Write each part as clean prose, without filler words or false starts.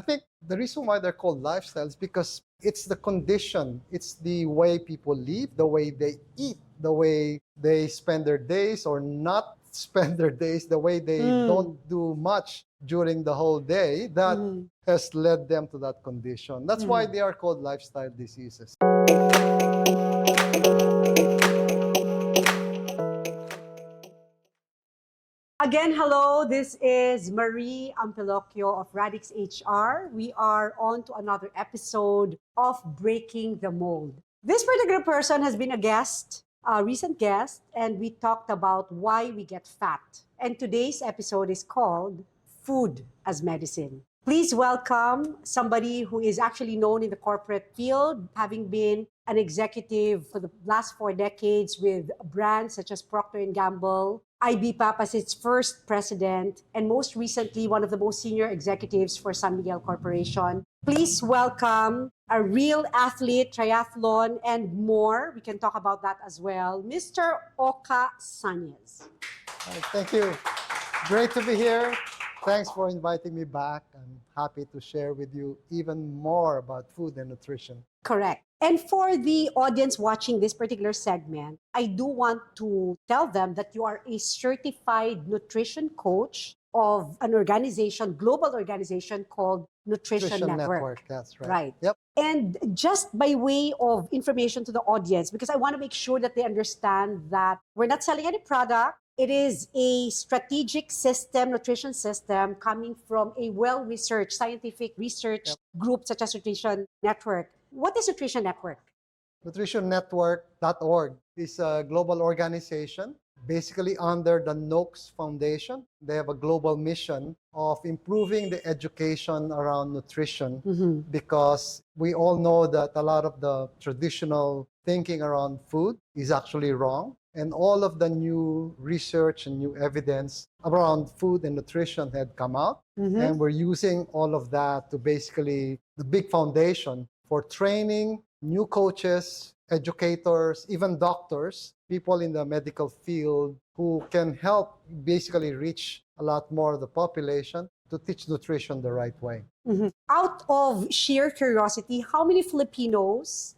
think the reason why they're called lifestyles because it's the condition, it's the way people live, the way they eat, the way they spend their days or not spend their days, the way they don't do much during the whole day that has led them to that condition. That's why they are called lifestyle diseases. Again, hello, this is Marie Ampeloquio of Radix HR. We are on to another episode of Breaking the Mould. This particular person has been a guest, a recent guest, and we talked about why we get fat. And today's episode is called Food as Medicine. Please welcome somebody who is actually known in the corporate field, having been an executive for the last 4 decades with brands such as Procter & Gamble, IBPAP as its first president, and most recently, one of the most senior executives for San Miguel Corporation. Please welcome a real athlete, triathlon, and more. We can talk about that as well, Mr. Oca Sañez. Thank you. Great to be here. Thanks for inviting me back. I'm happy to share with you even more about food and nutrition. Correct. And for the audience watching this particular segment, I do want to tell them that you are a certified nutrition coach of an organization, global organization called Nutrition Network. That's right. Right. Yep. And just by way of information to the audience, because I want to make sure that they understand that we're not selling any product. It is a strategic system, nutrition system, coming from a well-researched, scientific research group such as Nutrition Network. What is Nutrition Network? NutritionNetwork.org is a global organization, basically under the Noakes Foundation. They have a global mission of improving the education around nutrition because we all know that a lot of the traditional thinking around food is actually wrong. And all of the new research and new evidence around food and nutrition had come out. And we're using all of that to basically the big foundation for training new coaches, educators, even doctors, people in the medical field who can help basically reach a lot more of the population to teach nutrition the right way. Out of sheer curiosity, how many Filipinos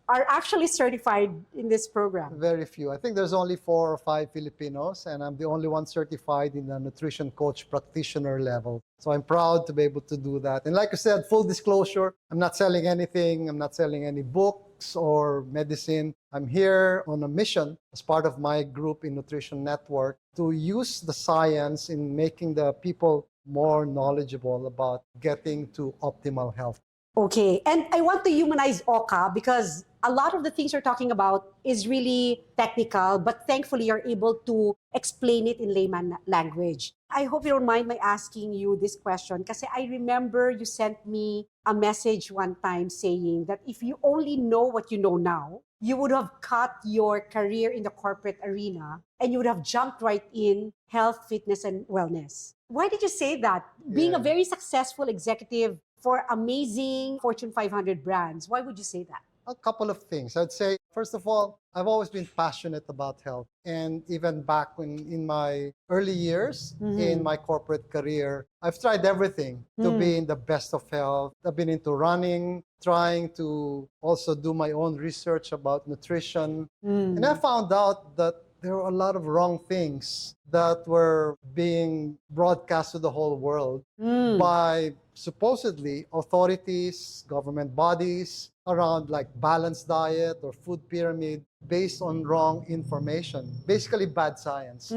are actually certified in this program? Very few. I think there's only 4 or 5 Filipinos, and I'm the only one certified in the nutrition coach practitioner level. So I'm proud to be able to do that. And like I said, full disclosure, I'm not selling anything. I'm not selling any books or medicine. I'm here on a mission as part of my group in Nutrition Network to use the science in making the people more knowledgeable about getting to optimal health. Okay, and I want to humanize Oca because a lot of the things you're talking about is really technical, but thankfully you're able to explain it in layman language. I hope you don't mind my asking you this question because I remember you sent me a message one time saying that if you only know what you know now, you would have cut your career in the corporate arena and you would have jumped right in health, fitness, and wellness. Why did you say that? Being a very successful executive for amazing Fortune 500 brands, why would you say that? A couple of things. I'd say, first of all, I've always been passionate about health. And even back when in my early years in my corporate career, I've tried everything to be in the best of health. I've been into running, trying to also do my own research about nutrition. And I found out that there were a lot of wrong things that were being broadcast to the whole world by supposedly authorities, government bodies around like balanced diet or food pyramid based on wrong information, basically bad science.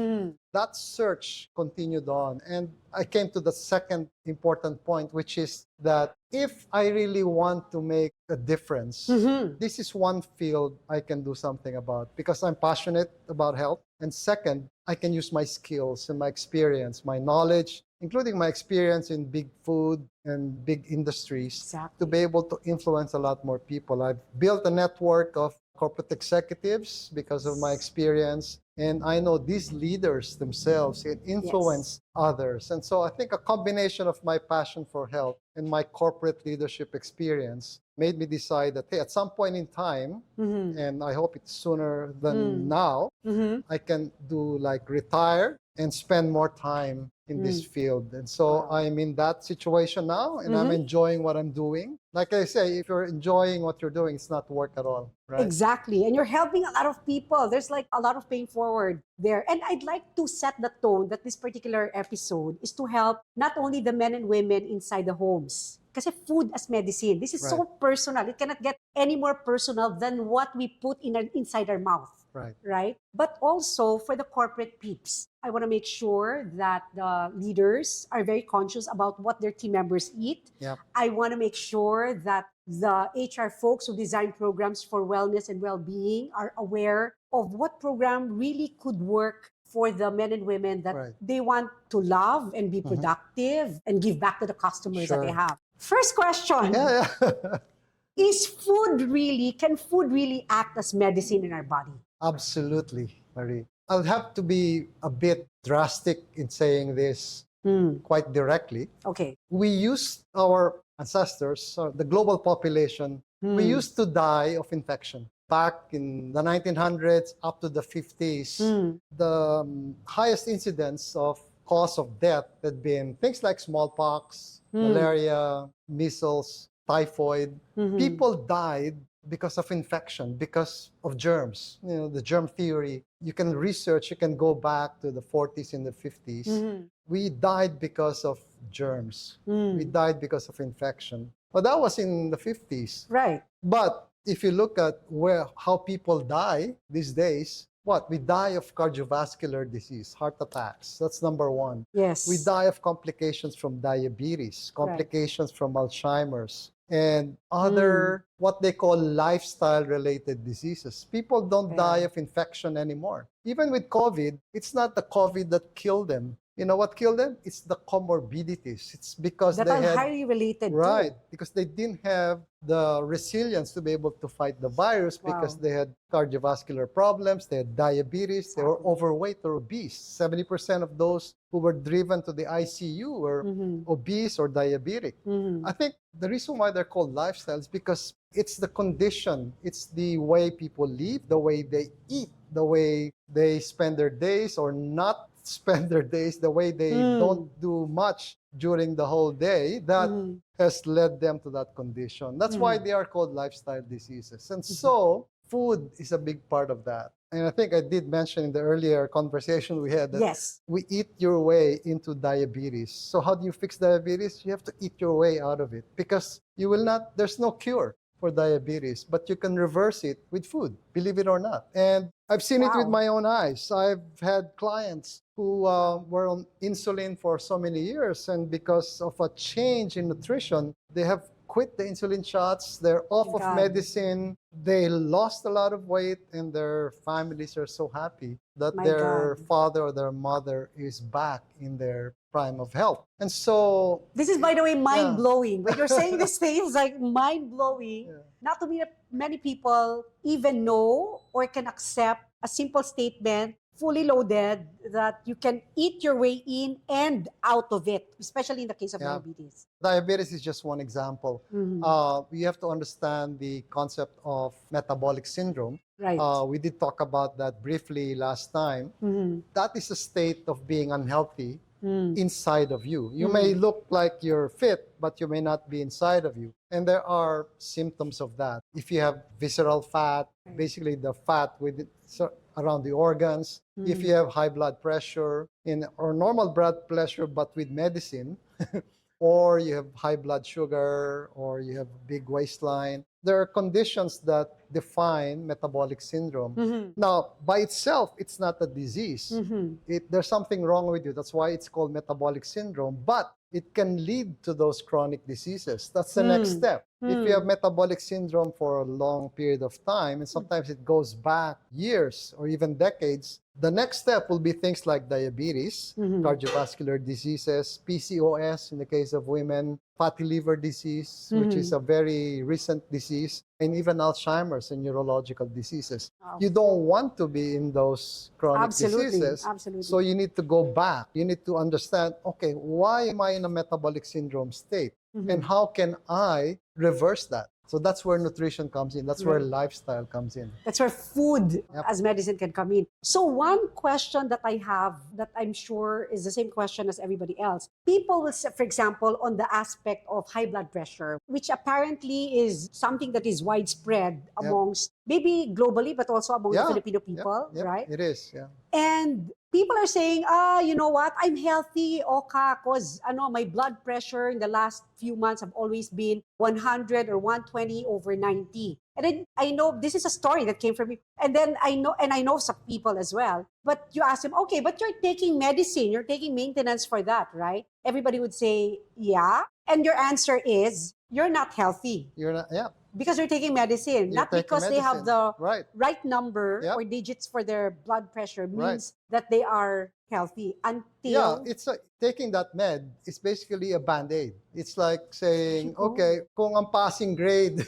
That search continued on. And I came to the second important point, which is that if I really want to make a difference, this is one field I can do something about because I'm passionate about health. And second, I can use my skills and my experience, my knowledge, including my experience in big food and big industries to be able to influence a lot more people. I've built a network of corporate executives because of my experience. And I know these leaders themselves can influence others. And so I think a combination of my passion for health and my corporate leadership experience made me decide that, hey, at some point in time, and I hope it's sooner than now, I can do like retire and spend more time in this field. And so I'm in that situation now, and I'm enjoying what I'm doing. Like I say, if you're enjoying what you're doing, it's not work at all, right? Exactly. And you're helping a lot of people. There's like a lot of paying forward there. And I'd like to set the tone that this particular episode is to help not only the men and women inside the homes. Kasi food as medicine, this is so personal. It cannot get any more personal than what we put inside our mouth. Right? But also for the corporate peeps, I want to make sure that the leaders are very conscious about what their team members eat. I want to make sure that the HR folks who design programs for wellness and well-being are aware of what program really could work for the men and women that they want to love and be productive and give back to the customers that they have. First question. Can food really act as medicine in our body? Absolutely, Marie. I'll have to be a bit drastic in saying this quite directly. Okay. We used our ancestors, the global population, we used to die of infection. Back in the 1900s up to the 50s, the highest incidence of cause of death had been things like smallpox, malaria, measles, typhoid. People died because of infection, because of germs. You know, the germ theory. You can research, you can go back to the 40s and the 50s. We died because of germs. We died because of infection. But that was in the 50s. Right. But if you look at how people die these days, we die of cardiovascular disease, heart attacks. That's number one. Yes. We die of complications from diabetes, complications from Alzheimer's, and other what they call lifestyle-related diseases. People don't die of infection anymore. Even with COVID, it's not the COVID that killed them. You know what killed them? It's the comorbidities. It's because that they are had highly related right to. Because they didn't have the resilience to be able to fight the virus because they had cardiovascular problems, they had diabetes, they were overweight or obese. 70% of those who were driven to the ICU were obese or diabetic. I think the reason why they're called lifestyles because it's the condition, it's the way people live, the way they eat, the way they spend their days or not spend their days, the way they don't do much during the whole day, that has led them to that condition. That's why they are called lifestyle diseases. And so food is a big part of that. And I think I did mention in the earlier conversation we had that we eat your way into diabetes. So how do you fix diabetes? You have to eat your way out of it because you will not, there's no cure for diabetes, but you can reverse it with food, believe it or not. And I've seen it with my own eyes. I've had clients who were on insulin for so many years, and because of a change in nutrition, they have quit the insulin shots, they're off of medicine, they lost a lot of weight, and their families are so happy that their father or their mother is back in their prime of health. And so this is, by the way, mind-blowing. When you're saying these things, like mind-blowing, not to be many people even know or can accept a simple statement, fully loaded, that you can eat your way in and out of it, especially in the case of diabetes. Diabetes is just one example. We have to understand the concept of metabolic syndrome. Right. We did talk about that briefly last time. That is a state of being unhealthy inside of you. You may look like you're fit, but you may not be inside of you. And there are symptoms of that. If you have visceral fat, basically the fat around the organs, if you have high blood pressure or normal blood pressure but with medicine, or you have high blood sugar, or you have big waistline, there are conditions that define metabolic syndrome. Now, by itself, it's not a disease. There's something wrong with you. That's why it's called metabolic syndrome. But it can lead to those chronic diseases. That's the next step. If you have metabolic syndrome for a long period of time, and sometimes it goes back years or even decades, the next step will be things like diabetes, cardiovascular diseases, PCOS in the case of women, fatty liver disease, which is a very recent disease, and even Alzheimer's and neurological diseases. You don't want to be in those chronic diseases. So you need to go back. You need to understand, okay, why am I in a metabolic syndrome state? And how can I reverse that? So that's where nutrition comes in. That's where Right. lifestyle comes in. That's where food Yep. as medicine can come in. So one question that I have that I'm sure is the same question as everybody else. People will say, for example, on the aspect of high blood pressure, which apparently is something that is widespread amongst maybe globally, but also among the Yeah. Filipino Yep. people, Yep. right? It is. Yeah. And people are saying, you know what? I'm healthy, Oka, because my blood pressure in the last few months have always been 100 or 120 over 90. And then I know this is a story that came from me. And then I know some people as well. But you ask them, okay, but you're taking medicine, you're taking maintenance for that, right? Everybody would say, yeah. And your answer is, you're not healthy. You're not. Yeah. Because they're taking medicine, You're not taking because they have medicine. the right number Yep. or digits for their blood pressure Right. means that they are healthy Yeah, until it's taking that med is basically a band-aid. It's like saying, Oh. okay, kung ang passing grade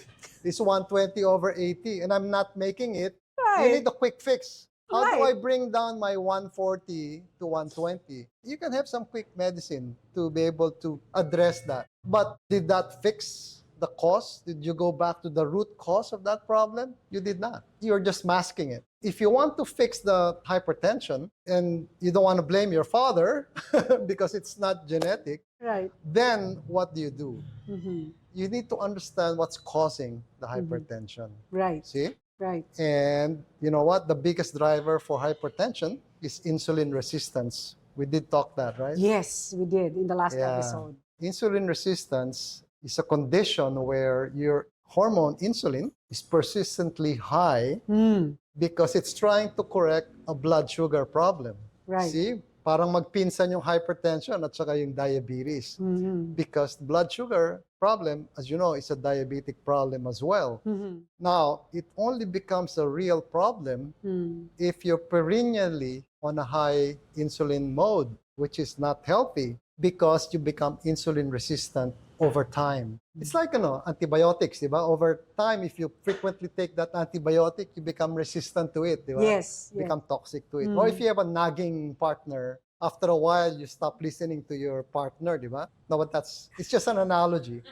is 120 over 80 and I'm not making it, you right. need a quick fix. How do Right. I bring down my 140 to 120? You can have some quick medicine to be able to address that. But did that fix the cause? Did you go back to the root cause of that problem? You did not. You're just masking it. If you want to fix the hypertension and you don't want to blame your father because it's not genetic, Right. then what do you do? Mhm. You need to understand what's causing the hypertension. Right. See? Right. And you know what? The biggest driver for hypertension is insulin resistance. We did talk that, right? Yes, we did in the last Yeah. episode. Insulin resistance is a condition where your hormone insulin is persistently high because it's trying to correct a blood sugar problem. Right. See? Parang magpinsan yung hypertension at saka yung diabetes. Mhm. Because blood sugar problem, as you know, is a diabetic problem as well. Mhm. Now, it only becomes a real problem Mm. if you're perennially on a high insulin mode, which is not healthy because you become insulin resistant over time. It's like antibiotics, di ba? Over time, if you frequently take that antibiotic, you become resistant to it, di ba? Yes. Become toxic to it. Or if you have a nagging partner, after a while, you stop listening to your partner, di ba? No, but it's just an analogy.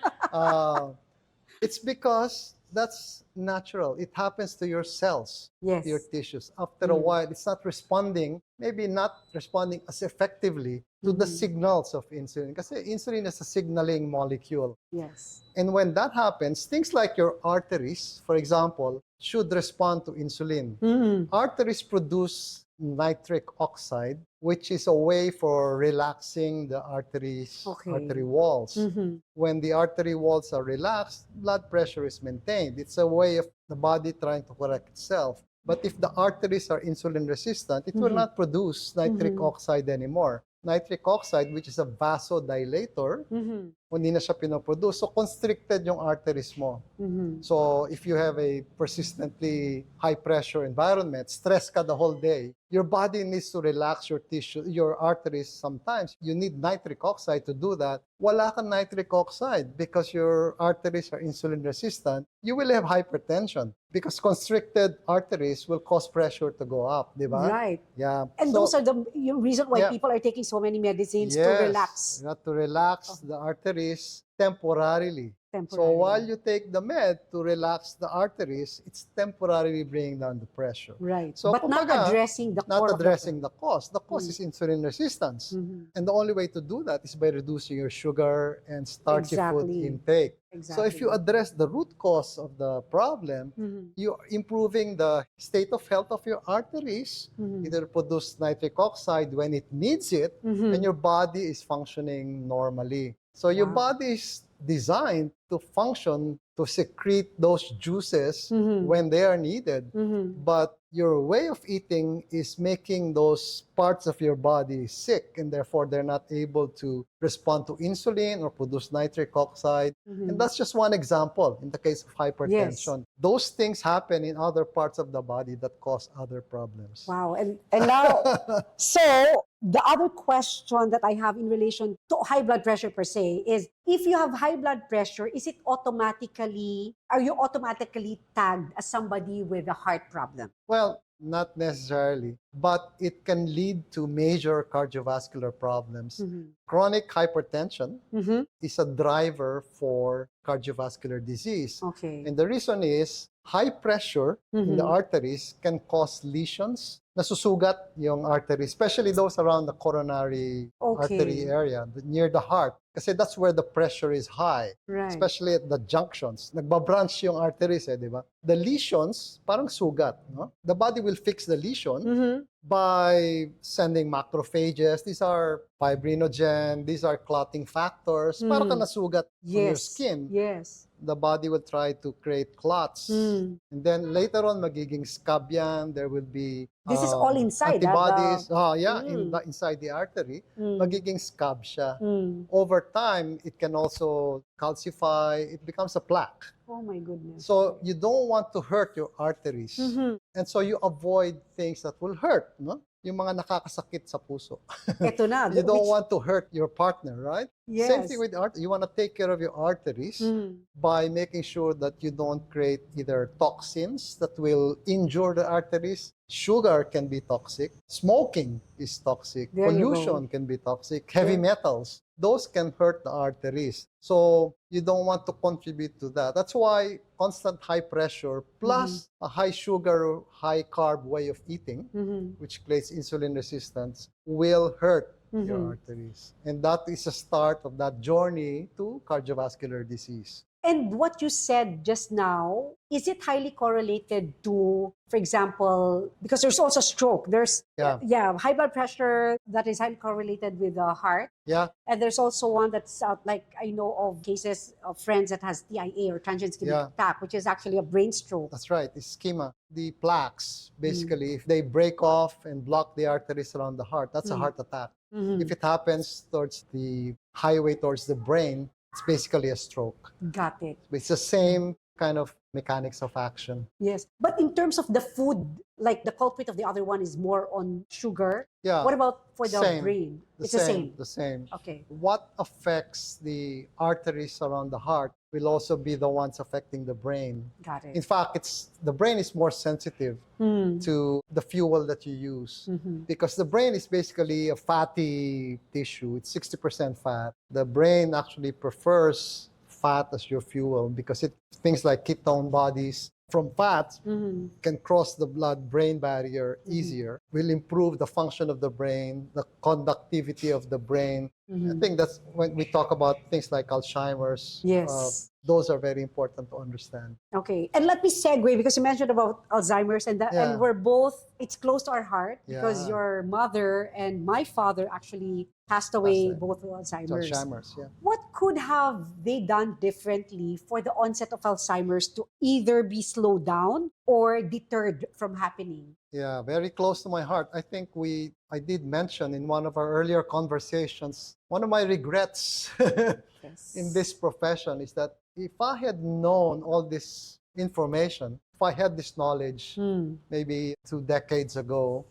It's because that's natural. It happens to your cells, Yes. your tissues. After a while, it's not responding, maybe not responding as effectively to the signals of insulin. Because insulin is a signaling molecule. Yes. And when that happens, things like your arteries, for example, should respond to insulin. Arteries produce nitric oxide, which is a way for relaxing the artery walls. When the artery walls are relaxed, blood pressure is maintained. It's a way of the body trying to correct itself. But if the arteries are insulin resistant, it will not produce nitric oxide anymore. Nitric oxide, which is a vasodilator, hindi na siya pinoproduce. So, constricted yung arteries mo. So, if you have a persistently high-pressure environment, stress ka the whole day, your body needs to relax your tissue, your arteries sometimes. You need nitric oxide to do that. Wala kang nitric oxide because your arteries are insulin resistant. You will have hypertension because constricted arteries will cause pressure to go up, di ba? Right. Yeah. And So, those are the reason why Yeah. people are taking so many medicines to yes, relax you have to relax the arteries temporarily. So temporarily. while you take the med to relax the arteries, it's temporarily bringing down the pressure. Right. So, but not kumbaga, addressing the Not core of addressing the cause. The cause is insulin resistance. And the only way to do that is by reducing your sugar and starchy food Exactly. intake. Exactly. So if you address the root cause of the problem, you're improving the state of health of your arteries. It'll produce nitric oxide when it needs it, and your body is functioning normally. So your Wow. body is designed to function to secrete those juices when they are needed. But your way of eating is making those parts of your body sick, and therefore they're not able to respond to insulin or produce nitric oxide. And that's just one example in the case of hypertension. Those things happen in other parts of the body that cause other problems. Wow. And now, so the other question that I have in relation to high blood pressure per se is, if you have high blood pressure, are you automatically tagged as somebody with a heart problem? Well, not necessarily, but it can lead to major cardiovascular problems. Chronic hypertension is a driver for cardiovascular disease. Okay. And the reason is high pressure in the arteries can cause lesions. Nasusugat yung artery, especially those around the coronary artery Okay. area, near the heart. Kasi that's where the pressure is high, Right. especially at the junctions. Nagbabranch yung arteries, di ba? The lesions, parang sugat. No? The body will fix the lesion by sending macrophages. These are fibrinogen, these are clotting factors. Para ka nasugat on your skin. Yes. The body will try to create clots. And then later on, magiging scab yan. There will be This is all inside, antibodies. Inside the artery. Magiging scab siya. Over time, it can also calcify. It becomes a plaque. Oh my goodness. So you don't want to hurt your arteries. And so you avoid things that will hurt, no? Yung mga nakakasakit sa puso. Ito na. You don't want to hurt your partner, right? Yes. Same thing with art. You want to take care of your arteries by making sure that you don't create either toxins that will injure the arteries. Sugar can be toxic. Smoking is toxic. There you Pollution can be toxic. Heavy metals, those can hurt the arteries. So you don't want to contribute to that. That's why constant high pressure plus a high sugar, high carb way of eating, which creates insulin resistance, will hurt your arteries. And that is a start of that journey to cardiovascular disease. And what you said just now, is it highly correlated to, for example, because there's also stroke. There's high blood pressure that is highly correlated with the heart. Yeah. And there's also one that's like I know of cases of friends that has TIA or transient ischemic attack, which is actually a brain stroke. That's right. Ischemia. The plaques, basically, if they break off and block the arteries around the heart, that's a heart attack. If it happens towards the highway towards the brain, it's basically a stroke. Got it. It's the same kind of mechanics of action. Yes. But in terms of the food, like the culprit of the other one is more on sugar. Yeah. What about for the brain? It's the same. The same. Okay. What affects the arteries around the heart will also be the ones affecting the brain. Got it. In fact, the brain is more sensitive to the fuel that you use because the brain is basically a fatty tissue. It's 60% fat. The brain actually prefers fat as your fuel because things like ketone bodies from fats can cross the blood-brain barrier easier, will improve the function of the brain, the conductivity of the brain. I think that's when we talk about things like Alzheimer's. Yes. Those are very important to understand. Okay. And let me segue because you mentioned about Alzheimer's and we're both, it's close to our heart because your mother and my father actually passed away both with Alzheimer's. What could have they done differently for the onset of Alzheimer's to either be slowed down or deterred from happening? Yeah, very close to my heart. I think I did mention in one of our earlier conversations, one of my regrets in this profession is that if I had known all this information, if I had this knowledge maybe 2 decades ago,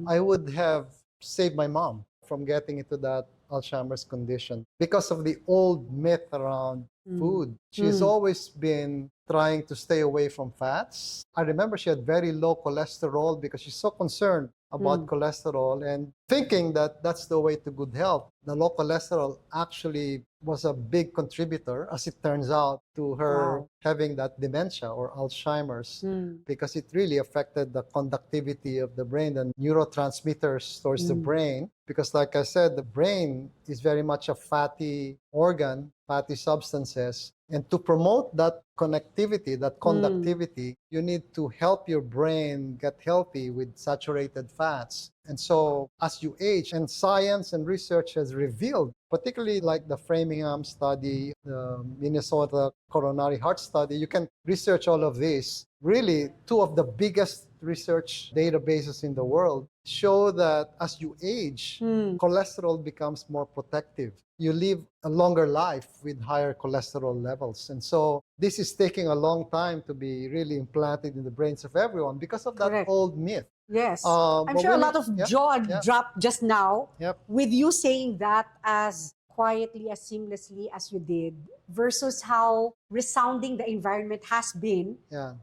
I would have saved my mom from getting into that Alzheimer's condition because of the old myth around food. She's always been trying to stay away from fats. I remember she had very low cholesterol because she's so concerned about cholesterol and thinking that that's the way to good health. The low cholesterol actually was a big contributor, as it turns out, to her having that dementia or Alzheimer's because it really affected the conductivity of the brain and neurotransmitters towards the brain. Because like I said, the brain is very much a fatty organ, fatty substances. And to promote that connectivity, that conductivity, you need to help your brain get healthy with saturated fats. And so as you age, and science and research has revealed, particularly like the Framingham study, the Minnesota coronary heart study, you can research all of this. Really, 2 of the biggest research databases in the world show that as you age, cholesterol becomes more protective. You live a longer life with higher cholesterol levels. And so this is taking a long time to be really implanted in the brains of everyone because of that old myth. Yes. I'm sure a lot of jaw dropped just now with you saying that as quietly, as seamlessly as you did versus how resounding the environment has been,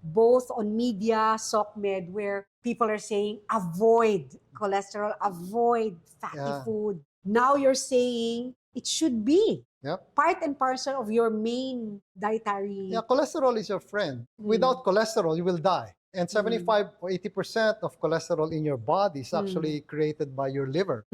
both on media, SOCMED, where people are saying avoid cholesterol, avoid fatty food. Now you're saying it should be Yep. part and parcel of your main dietary. Yeah, cholesterol is your friend. Without cholesterol, you will die. And 75 or 80% of cholesterol in your body is actually created by your liver.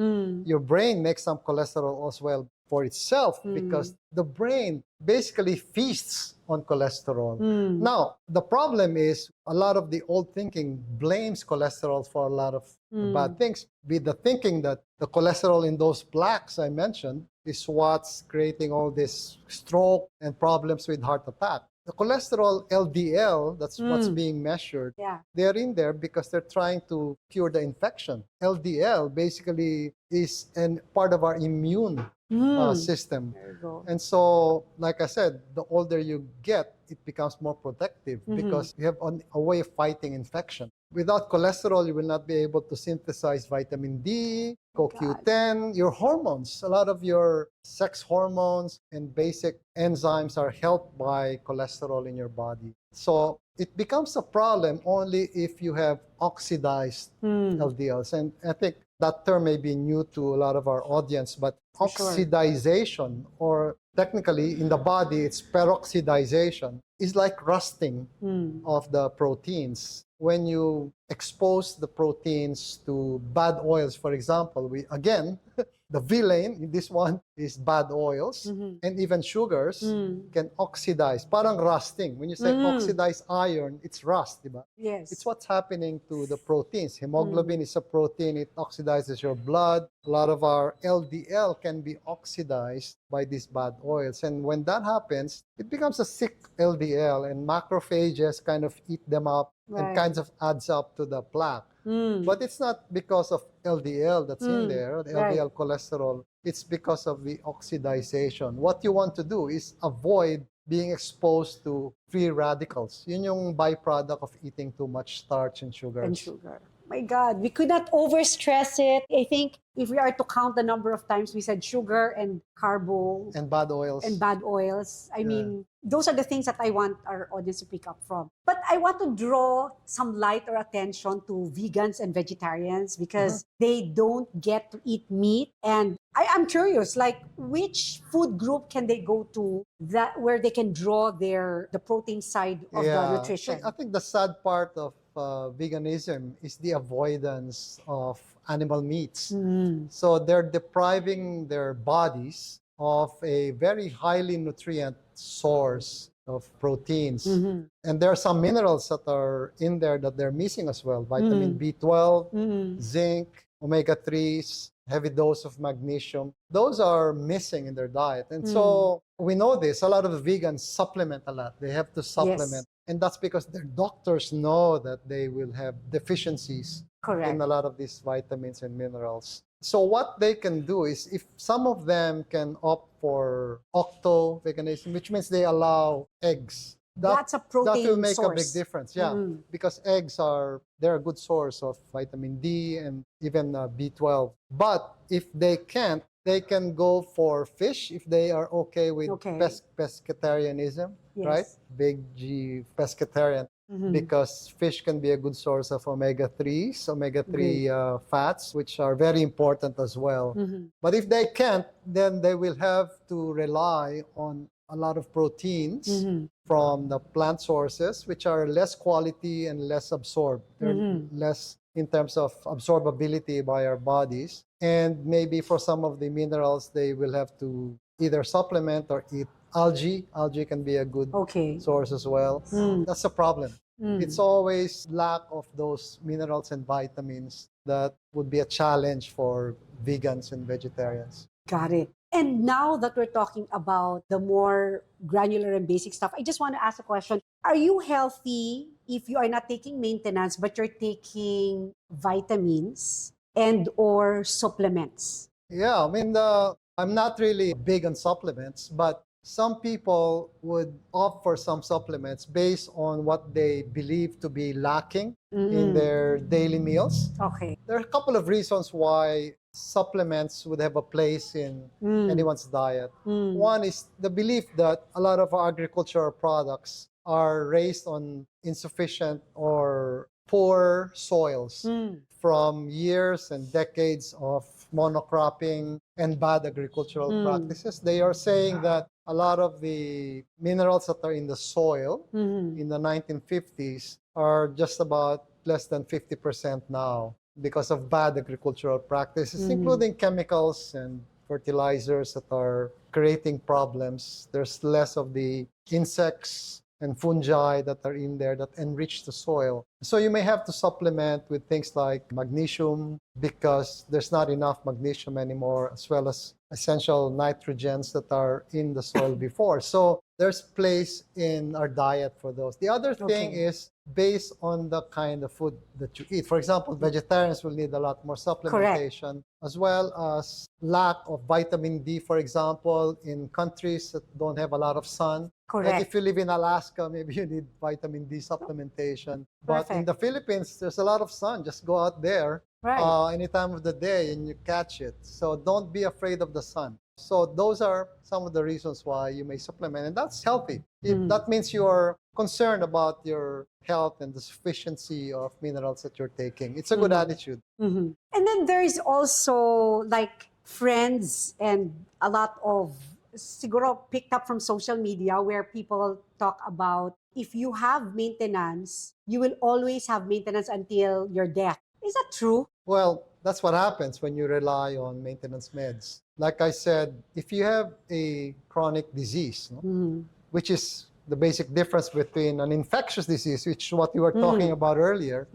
Your brain makes some cholesterol as well for itself because the brain basically feasts on cholesterol. Now, the problem is a lot of the old thinking blames cholesterol for a lot of bad things. With the thinking that the cholesterol in those plaques I mentioned is what's creating all this stroke and problems with heart attack. The cholesterol LDL, that's what's being measured. Yeah. They're in there because they're trying to cure the infection. LDL basically is a part of our immune system. There you go. And so, like I said, the older you get, it becomes more protective because you have a way of fighting infection. Without cholesterol, you will not be able to synthesize vitamin D, CoQ10, your hormones. A lot of your sex hormones and basic enzymes are helped by cholesterol in your body. So it becomes a problem only if you have oxidized LDLs. And I think that term may be new to a lot of our audience, but oxidization, or technically in the body, it's peroxidization, is like rusting of the proteins. When you expose the proteins to bad oils, for example, the villain in this one is bad oils, and even sugars can oxidize. Parang rusting. When you say oxidize iron, it's rust, diba? Yes. It's what's happening to the proteins. Hemoglobin is a protein. It oxidizes your blood. A lot of our LDL can be oxidized by these bad oils. And when that happens, it becomes a sick LDL, and macrophages kind of eat them up and kinds of adds up to the plaque. But it's not because of LDL that's in there, the LDL cholesterol. It's because of the oxidization. What you want to do is avoid being exposed to free radicals. Yun yung byproduct of eating too much starch and sugars. And sugar. My God, we could not overstress it. I think if we are to count the number of times we said sugar and carbo and bad oils. I mean, those are the things that I want our audience to pick up from. But I want to draw some light or attention to vegans and vegetarians because they don't get to eat meat. And I'm curious, like, which food group can they go to that where they can draw the protein side of the nutrition? I think the sad part of veganism is the avoidance of animal meats. So they're depriving their bodies of a very highly nutrient source of proteins. And there are some minerals that are in there that they're missing as well. Vitamin B12, zinc, omega-3s, heavy dose of magnesium. Those are missing in their diet. And so we know this. A lot of vegans supplement a lot. They have to supplement. Yes. And that's because their doctors know that they will have deficiencies in a lot of these vitamins and minerals. So what they can do is, if some of them can opt for octo-veganism, which means they allow eggs. That's a protein that will make source. a big difference, because eggs they're a good source of vitamin D and even B12. But if they can't, they can go for fish if they are okay with pescatarianism, right? Big G pescatarian, because fish can be a good source of omega-3s, omega-3 fats, which are very important as well. But if they can't, then they will have to rely on a lot of proteins from the plant sources, which are less quality and less absorbed. They're less in terms of absorbability by our bodies. And maybe for some of the minerals, they will have to either supplement or eat algae. Algae can be a good source as well. That's a problem. It's always lack of those minerals and vitamins that would be a challenge for vegans and vegetarians. Got it. And now that we're talking about the more granular and basic stuff, I just want to ask a question. Are you healthy if you are not taking maintenance, but you're taking vitamins and or supplements? Yeah, I mean, I'm not really big on supplements, but some people would opt for some supplements based on what they believe to be lacking in their daily meals. Okay. There are a couple of reasons why supplements would have a place in anyone's diet. One is the belief that a lot of our agricultural products are raised on insufficient or poor soils from years and decades of monocropping and bad agricultural practices. They are saying that a lot of the minerals that are in the soil in the 1950s are just about less than 50% now because of bad agricultural practices, including chemicals and fertilizers that are creating problems. There's less of the insects and fungi that are in there that enrich the soil. So you may have to supplement with things like magnesium because there's not enough magnesium anymore, as well as essential nitrogens that are in the soil before. So there's place in our diet for those. The other thing is based on the kind of food that you eat. For example, vegetarians will need a lot more supplementation, as well as lack of vitamin D, for example, in countries that don't have a lot of sun. Correct. Like if you live in Alaska, maybe you need vitamin D supplementation. But in the Philippines, there's a lot of sun. Just go out there any time of the day and you catch it. So don't be afraid of the sun. So those are some of the reasons why you may supplement, and that's healthy. If that means you're concerned about your health and the sufficiency of minerals that you're taking. It's a good attitude. And then there is also like friends and a lot of siguro picked up from social media where people talk about if you have maintenance, you will always have maintenance until your death. Is that true? Well, that's what happens when you rely on maintenance meds. Like I said, if you have a chronic disease, which is the basic difference between an infectious disease, which is what you were talking about earlier,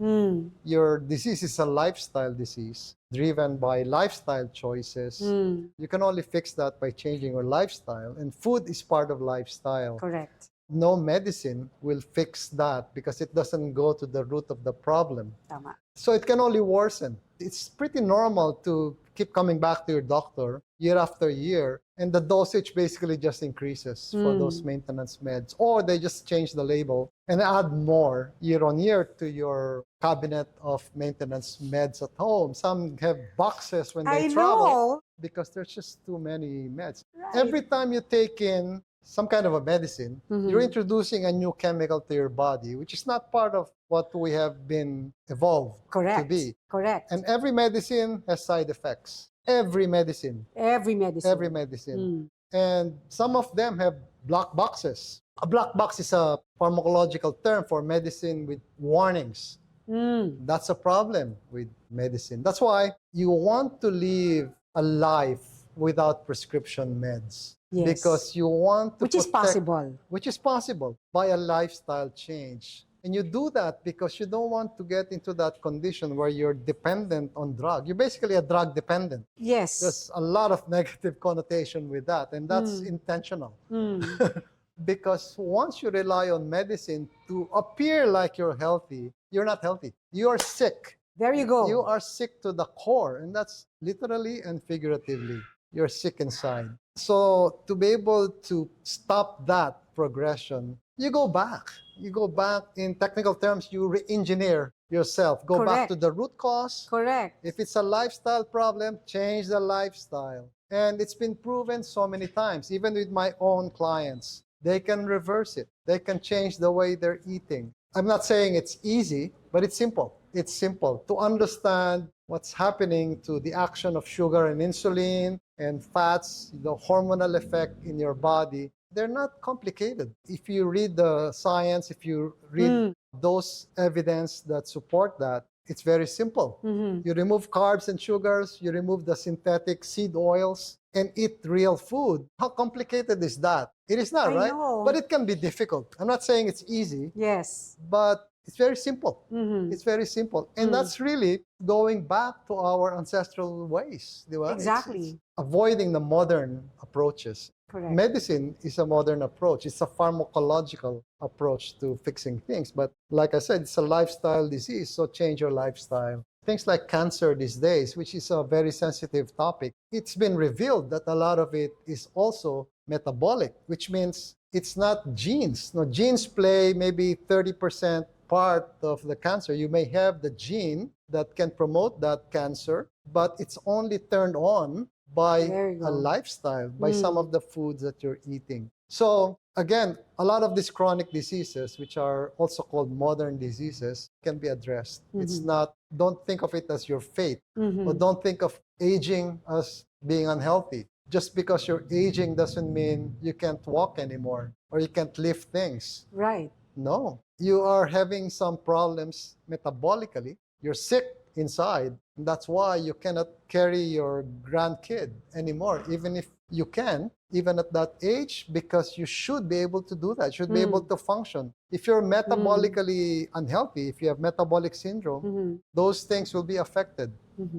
your disease is a lifestyle disease driven by lifestyle choices. You can only fix that by changing your lifestyle, and food is part of lifestyle. Correct. No medicine will fix that because it doesn't go to the root of the problem. Tama. So it can only worsen. It's pretty normal to keep coming back to your doctor year after year, and the dosage basically just increases for those maintenance meds, or they just change the label and add more year on year to your cabinet of maintenance meds at home. Some have boxes when they travel because there's just too many meds. Every time you take in some kind of a medicine, you're introducing a new chemical to your body, which is not part of what we have been evolved to be. Correct. And every medicine has side effects. Every medicine. Every medicine. Every medicine. And some of them have black boxes. A black box is a pharmacological term for medicine with warnings. That's a problem with medicine. That's why you want to live a life without prescription meds. Yes. Because you want to Which is possible. Which is possible by a lifestyle change. And you do that because you don't want to get into that condition where you're dependent on drug. You're basically a drug dependent. Yes. There's a lot of negative connotation with that, and that's intentional. Because once you rely on medicine to appear like you're healthy, you're not healthy. You are sick. There you go. You are sick to the core, and that's literally and figuratively. You're sick inside. So to be able to stop that progression, you go back. You go back, in technical terms, you re-engineer yourself. Go back to the root cause. Correct. If it's a lifestyle problem, change the lifestyle. And it's been proven so many times, even with my own clients. They can reverse it. They can change the way they're eating. I'm not saying it's easy, but it's simple. It's simple to understand what's happening to the action of sugar and insulin and fats, the hormonal effect in your body. They're not complicated. If you read the science, if you read those evidence that support that, it's very simple. You remove carbs and sugars, you remove the synthetic seed oils, and eat real food. How complicated is that? It is not, right? know. But it can be difficult. I'm not saying it's easy. Yes. But it's very simple. It's very simple. And that's really going back to our ancestral ways. Exactly. It's avoiding the modern approaches. Correct. Medicine is a modern approach. It's a pharmacological approach to fixing things. But like I said, it's a lifestyle disease, so change your lifestyle. Things like cancer these days, which is a very sensitive topic, it's been revealed that a lot of it is also metabolic, which means it's not genes. No, genes play maybe 30% part of the cancer. You may have the gene that can promote that cancer, but it's only turned on by a lifestyle, by some of the foods that you're eating. So again, a lot of these chronic diseases, which are also called modern diseases, can be addressed. It's not, don't think of it as your fate, or don't think of aging as being unhealthy. Just because you're aging doesn't mean you can't walk anymore or you can't lift things. Right. No, you are having some problems metabolically. You're sick inside. And that's why you cannot carry your grandkid anymore, even if you can, even at that age, because you should be able to do that. You should be able to function. If you're metabolically unhealthy, if you have metabolic syndrome, those things will be affected.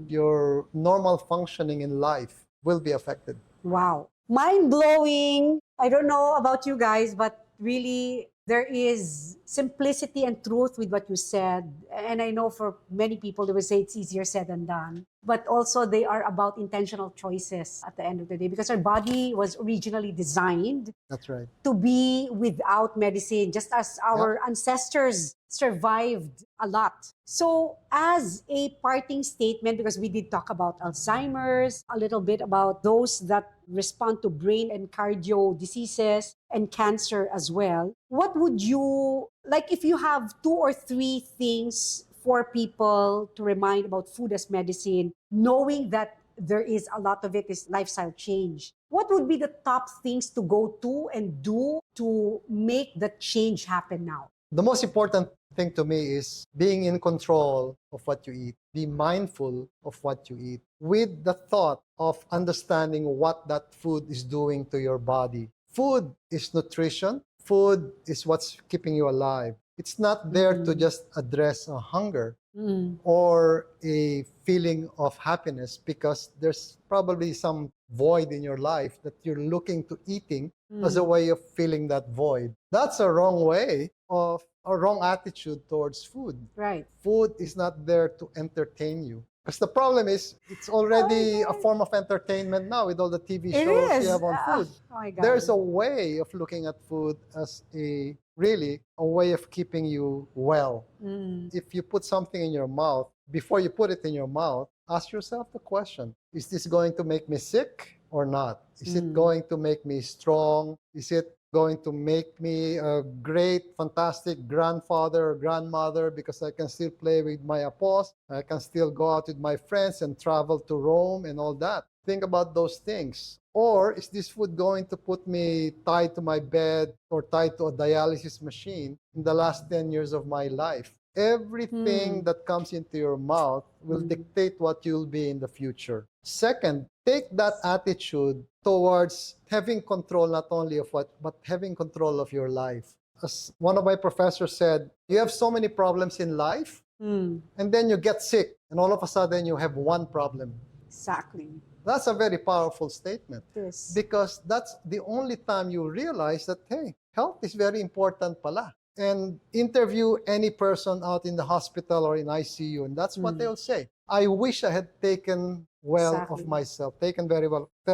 Your normal functioning in life will be affected. Wow. Mind blowing. I don't know about you guys, but really there is simplicity and truth with what you said. And I know for many people, they will say it's easier said than done. But also they are about intentional choices at the end of the day, because our body was originally designed That's right. to be without medicine, just as our ancestors survived a lot. So as a parting statement, because we did talk about Alzheimer's, a little bit about those that respond to brain and cardio diseases and cancer as well, what would you, like if you have 2 or 3 things for people to remind about food as medicine, knowing that there is a lot of it is lifestyle change, what would be the top things to go to and do to make the change happen now? The most important thing to me is being in control of what you eat. Be mindful of what you eat with the thought of understanding what that food is doing to your body. Food is nutrition. Food is what's keeping you alive. It's not there to just address a hunger or a feeling of happiness, because there's probably some void in your life that you're looking to eating as a way of filling that void. That's a wrong way of a wrong attitude towards food. Right. Food is not there to entertain you. Because the problem is, it's already a form of entertainment now with all the TV It shows is. you have on food. Oh my God. There's a way of looking at food as a way of keeping you well. If you put something in your mouth, before you put it in your mouth, ask yourself the question, is this going to make me sick or not? Is it going to make me strong? Is it going to make me a great, fantastic grandfather or grandmother because I can still play with my apos, I can still go out with my friends and travel to Rome and all that? Think about those things. Or is this food going to put me tied to my bed or tied to a dialysis machine in the last 10 years of my life? Everything that comes into your mouth will dictate what you'll be in the future. Second, take that attitude towards having control not only of what, but having control of your life. As one of my professors said, you have so many problems in life, and then you get sick, and all of a sudden you have one problem. Exactly. That's a very powerful statement. Yes. Because that's the only time you realize that, hey, health is very important pala. And interview any person out in the hospital or in ICU, and that's what they'll say. I wish I had taken well of myself, taken very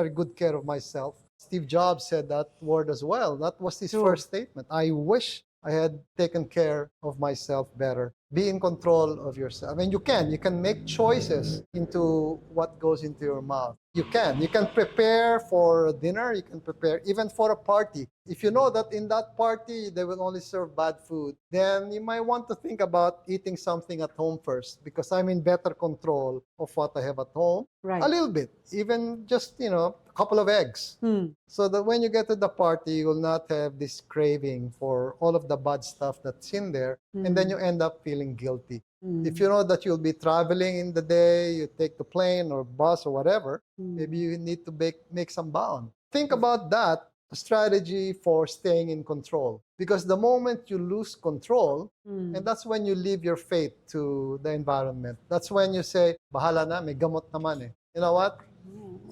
good care of myself. Steve Jobs said that word as well. That was his first statement. I wish I had taken care of myself better. Be in control of yourself. I mean, you can make choices into what goes into your mouth. You can prepare for dinner, you can prepare even for a party. If you know that in that party they will only serve bad food, then you might want to think about eating something at home first, because I'm in better control of what I have at home. Right. A little bit, even just, a couple of eggs. So that when you get to the party, you will not have this craving for all of the bad stuff that's in there, and then you end up feeling guilty. If you know that you'll be traveling in the day, you take the plane or bus or whatever, maybe you need to make some bound. Think about that, a strategy for staying in control. Because the moment you lose control, and that's when you leave your fate to the environment. That's when you say, bahala na, may gamot naman eh. You know what?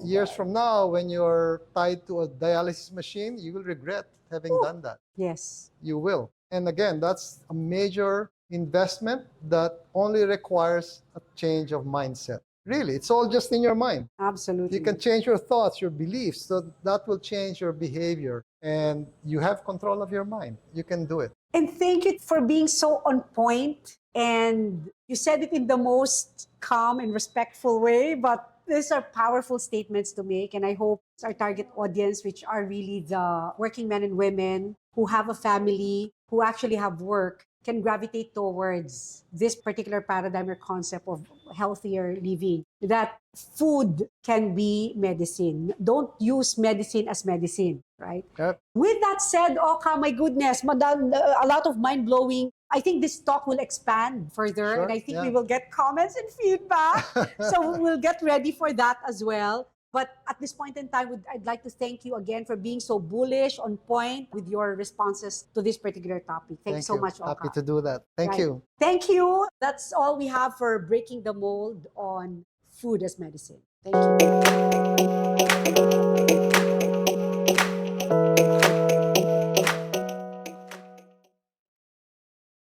Years from now, when you're tied to a dialysis machine, you will regret having done that. Yes. You will. And again, that's a major investment that only requires a change of mindset. Really, it's all just in your mind. Absolutely. You can change your thoughts, your beliefs, so that will change your behavior. And you have control of your mind. You can do it. And thank you for being so on point. And you said it in the most calm and respectful way, but these are powerful statements to make. And I hope our target audience, which are really the working men and women who have a family, who actually have work, can gravitate towards this particular paradigm or concept of healthier living, that food can be medicine. Don't use medicine as medicine, right? Yep. With that said, Oka, my goodness, a lot of mind-blowing. I think this talk will expand further, Sure, and I think we yeah. will get comments and feedback. So we'll get ready for that as well. But at this point in time, I'd like to thank you again for being so bullish, on point with your responses to this particular topic. Thank you so much, Oka. Happy to do that. Thank Right. you. Thank you. That's all we have for Breaking the Mold on food as medicine. Thank you.